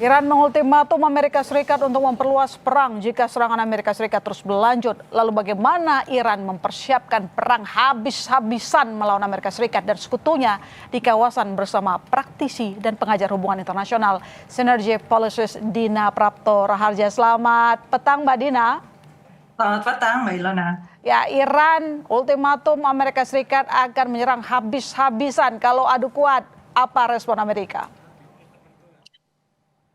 Iran mengultimatum Amerika Serikat untuk memperluas perang jika serangan Amerika Serikat terus berlanjut. Lalu bagaimana Iran mempersiapkan perang habis-habisan melawan Amerika Serikat dan sekutunya di kawasan bersama praktisi dan pengajar hubungan internasional Synergy Policies Dina Prapto Raharja. Selamat petang Mbak Dina. Selamat petang, Mbak Ilona. Ya, Iran ultimatum Amerika Serikat akan menyerang habis-habisan kalau adu kuat. Apa respon Amerika?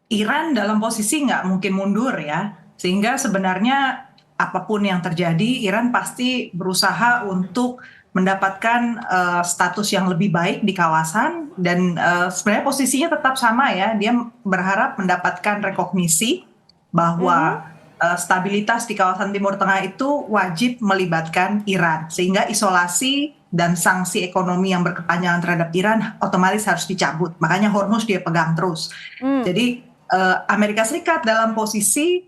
Iran dalam posisi nggak mungkin mundur ya, sehingga sebenarnya apapun yang terjadi, Iran pasti berusaha untuk mendapatkan status yang lebih baik di kawasan dan sebenarnya posisinya tetap sama ya, dia berharap mendapatkan rekognisi bahwa stabilitas di kawasan Timur Tengah itu wajib melibatkan Iran, sehingga isolasi dan sanksi ekonomi yang berkepanjangan terhadap Iran otomatis harus dicabut. Makanya Hormuz dia pegang terus. Jadi Amerika Serikat dalam posisi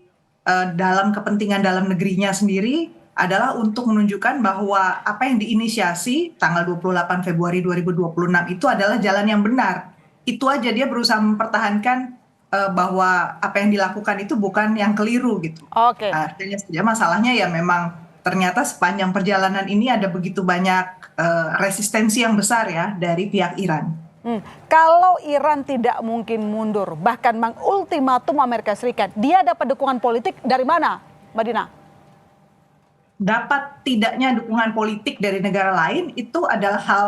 dalam kepentingan dalam negerinya sendiri adalah untuk menunjukkan bahwa apa yang diinisiasi tanggal 28 Februari 2026 itu adalah jalan yang benar. Itu aja dia berusaha mempertahankan bahwa apa yang dilakukan itu bukan yang keliru gitu. Oke. Artinya saja masalahnya ya memang ternyata sepanjang perjalanan ini ada begitu banyak resistensi yang besar ya dari pihak Iran. Kalau Iran tidak mungkin mundur, bahkan mengultimatum Amerika Serikat, dia dapat dukungan politik dari mana, Mbak Dina? Dapat tidaknya dukungan politik dari negara lain itu adalah hal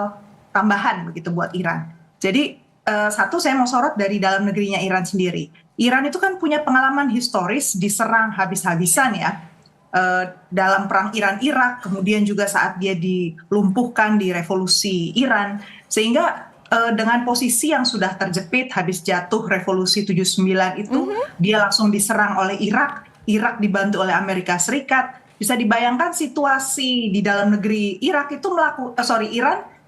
tambahan begitu buat Iran. Jadi satu saya mau sorot dari dalam negerinya Iran sendiri. Iran itu kan punya pengalaman historis diserang habis-habisan ya. Dalam perang Iran-Irak, kemudian juga saat dia dilumpuhkan di revolusi Iran, sehingga dengan posisi yang sudah terjepit habis jatuh revolusi 79 itu dia langsung diserang oleh Irak dibantu oleh Amerika Serikat. Bisa dibayangkan situasi di dalam negeri Iran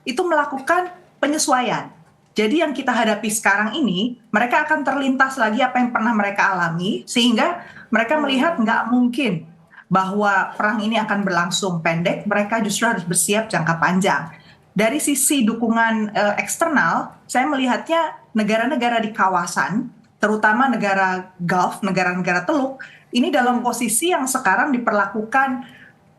itu melakukan penyesuaian. Jadi yang kita hadapi sekarang ini, mereka akan terlintas lagi apa yang pernah mereka alami, sehingga mereka melihat nggak mungkin bahwa perang ini akan berlangsung pendek, mereka justru harus bersiap jangka panjang. Dari sisi dukungan eksternal, saya melihatnya negara-negara di kawasan, terutama negara Gulf, negara-negara Teluk, ini dalam posisi yang sekarang diperlakukan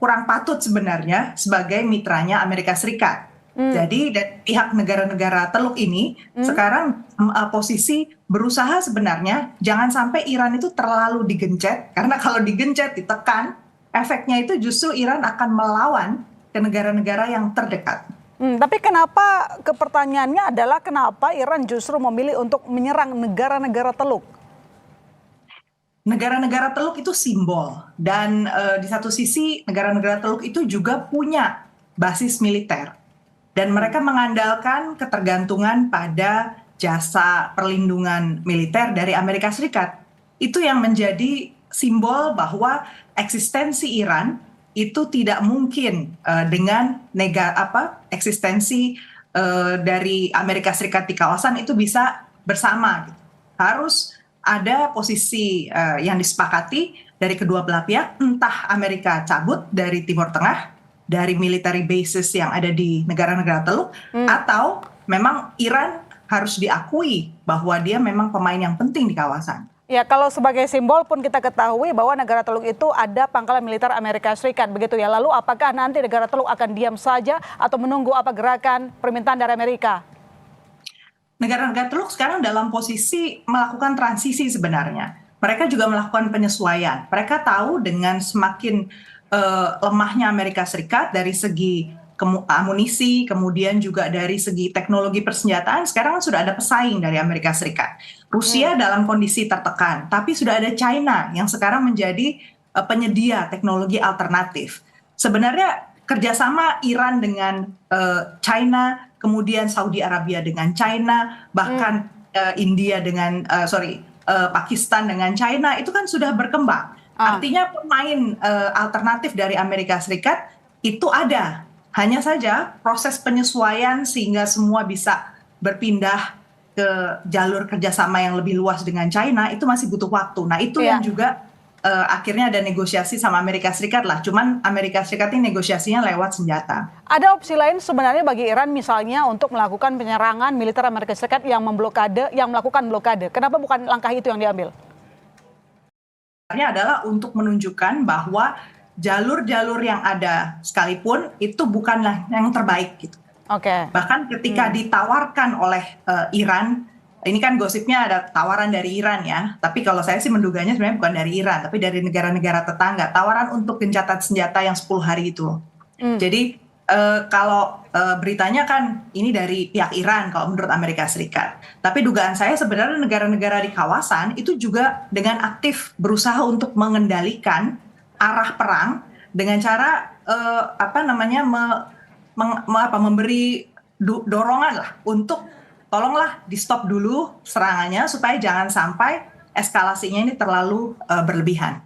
kurang patut sebenarnya sebagai mitranya Amerika Serikat. Jadi dari pihak negara-negara Teluk ini sekarang posisi berusaha sebenarnya jangan sampai Iran itu terlalu digencet, karena kalau digencet, ditekan, efeknya itu justru Iran akan melawan ke negara-negara yang terdekat. Tapi kenapa, pertanyaannya adalah kenapa Iran justru memilih untuk menyerang negara-negara Teluk? Negara-negara Teluk itu simbol dan di satu sisi negara-negara Teluk itu juga punya basis militer dan mereka mengandalkan ketergantungan pada jasa perlindungan militer dari Amerika Serikat. Itu yang menjadi simbol bahwa eksistensi Iran itu tidak mungkin dengan eksistensi dari Amerika Serikat di kawasan itu bisa bersama. Harus ada posisi yang disepakati dari kedua belah pihak, entah Amerika cabut dari Timur Tengah, dari military bases yang ada di negara-negara Teluk, atau memang Iran harus diakui bahwa dia memang pemain yang penting di kawasan. Ya, kalau sebagai simbol pun kita ketahui bahwa negara Teluk itu ada pangkalan militer Amerika Serikat, begitu ya. Lalu apakah nanti negara Teluk akan diam saja atau menunggu apa gerakan permintaan dari Amerika? Negara-negara Teluk sekarang dalam posisi melakukan transisi sebenarnya. Mereka juga melakukan penyesuaian. Mereka tahu dengan semakin lemahnya Amerika Serikat dari segi amunisi, kemudian juga dari segi teknologi persenjataan, sekarang sudah ada pesaing dari Amerika Serikat. Rusia dalam kondisi tertekan, tapi sudah ada China yang sekarang menjadi penyedia teknologi alternatif. Sebenarnya kerjasama Iran dengan China, kemudian Saudi Arabia dengan China, bahkan India dengan Pakistan dengan China itu kan sudah berkembang. Artinya pemain alternatif dari Amerika Serikat itu ada. Hanya saja proses penyesuaian sehingga semua bisa berpindah ke jalur kerjasama yang lebih luas dengan China itu masih butuh waktu. Nah itu yang juga akhirnya ada negosiasi sama Amerika Serikat lah. Cuman Amerika Serikat ini negosiasinya lewat senjata. Ada opsi lain sebenarnya bagi Iran misalnya untuk melakukan penyerangan militer Amerika Serikat yang melakukan blokade. Kenapa bukan langkah itu yang diambil? Sebenarnya adalah untuk menunjukkan bahwa jalur-jalur yang ada sekalipun itu bukanlah yang terbaik gitu. Oke. Bahkan ketika ditawarkan oleh Iran, ini kan gosipnya ada tawaran dari Iran ya, tapi kalau saya sih menduganya sebenarnya bukan dari Iran, tapi dari negara-negara tetangga, tawaran untuk gencatan senjata yang 10 hari itu. Jadi kalau beritanya kan ini dari pihak Iran kalau menurut Amerika Serikat. Tapi dugaan saya sebenarnya negara-negara di kawasan itu juga dengan aktif berusaha untuk mengendalikan arah perang dengan cara memberi dorongan lah untuk tolonglah di stop dulu serangannya supaya jangan sampai eskalasinya ini terlalu berlebihan.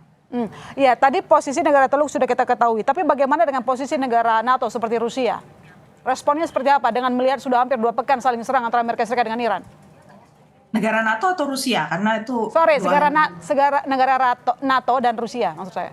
Ya, tadi posisi negara Teluk sudah kita ketahui, tapi bagaimana dengan posisi negara NATO seperti Rusia? Responnya seperti apa dengan melihat sudah hampir 2 pekan saling serang antara Amerika Serikat dengan Iran? Negara NATO atau Rusia? Karena itu negara NATO dan Rusia maksud saya.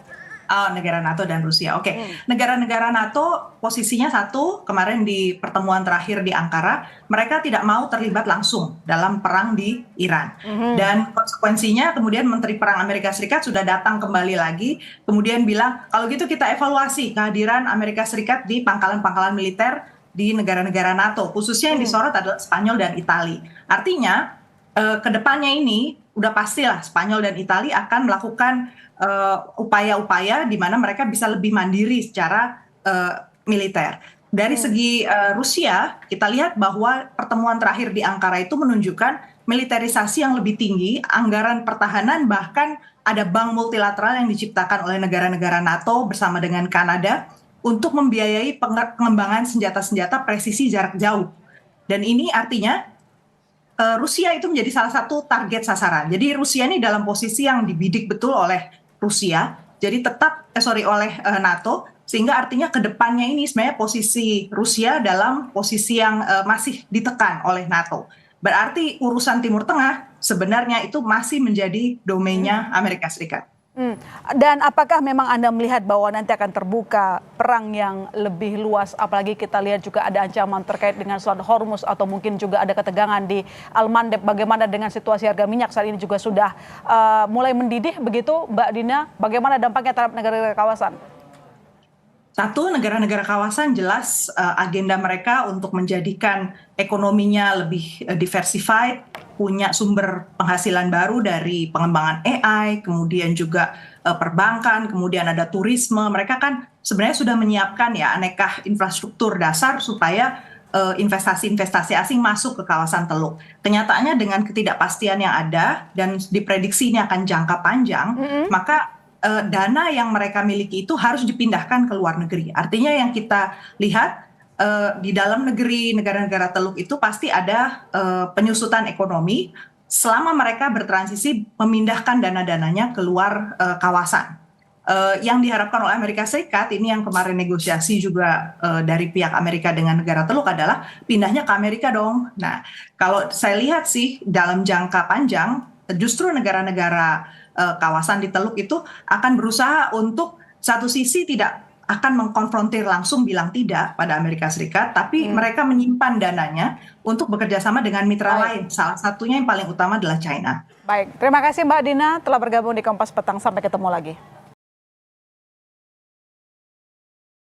Oh, negara NATO dan Rusia. Oke. Negara-negara NATO posisinya satu, kemarin di pertemuan terakhir di Ankara, mereka tidak mau terlibat langsung dalam perang di Iran. Dan konsekuensinya kemudian Menteri Perang Amerika Serikat sudah datang kembali lagi, kemudian bilang, kalau gitu kita evaluasi kehadiran Amerika Serikat di pangkalan-pangkalan militer di negara-negara NATO, khususnya yang disorot adalah Spanyol dan Italia. Artinya, kedepannya ini udah pastilah Spanyol dan Italia akan melakukan upaya-upaya di mana mereka bisa lebih mandiri secara militer. Dari segi Rusia, kita lihat bahwa pertemuan terakhir di Ankara itu menunjukkan militerisasi yang lebih tinggi, anggaran pertahanan, bahkan ada bank multilateral yang diciptakan oleh negara-negara NATO bersama dengan Kanada untuk membiayai pengembangan senjata-senjata presisi jarak jauh. Dan ini artinya Rusia itu menjadi salah satu target sasaran. Jadi Rusia ini dalam posisi yang dibidik betul oleh Rusia, jadi oleh NATO, sehingga artinya ke depannya ini sebenarnya posisi Rusia dalam posisi yang masih ditekan oleh NATO. Berarti urusan Timur Tengah sebenarnya itu masih menjadi domainnya Amerika Serikat. Dan apakah memang Anda melihat bahwa nanti akan terbuka perang yang lebih luas, apalagi kita lihat juga ada ancaman terkait dengan Selat Hormuz atau mungkin juga ada ketegangan di Al-Mandeb. Bagaimana dengan situasi harga minyak saat ini juga sudah mulai mendidih begitu, Mbak Dina? Bagaimana dampaknya terhadap negara-negara kawasan? Satu, negara-negara kawasan jelas agenda mereka untuk menjadikan ekonominya lebih diversified, punya sumber penghasilan baru dari pengembangan AI, kemudian juga perbankan, kemudian ada turisme. Mereka kan sebenarnya sudah menyiapkan ya aneka infrastruktur dasar supaya investasi-investasi asing masuk ke kawasan Teluk. Kenyataannya dengan ketidakpastian yang ada dan diprediksi ini akan jangka panjang, maka dana yang mereka miliki itu harus dipindahkan ke luar negeri. Artinya yang kita lihat di dalam negeri negara-negara Teluk itu pasti ada penyusutan ekonomi selama mereka bertransisi memindahkan dana-dananya keluar kawasan. Yang diharapkan oleh Amerika Serikat ini yang kemarin negosiasi juga dari pihak Amerika dengan negara Teluk adalah pindahnya ke Amerika dong. Nah, kalau saya lihat sih dalam jangka panjang justru negara-negara kawasan di Teluk itu akan berusaha untuk satu sisi tidak akan mengkonfrontir langsung bilang tidak pada Amerika Serikat, tapi mereka menyimpan dananya untuk bekerja sama dengan mitra lain. Salah satunya yang paling utama adalah China. Baik, terima kasih Mbak Dina telah bergabung di Kompas Petang. Sampai ketemu lagi.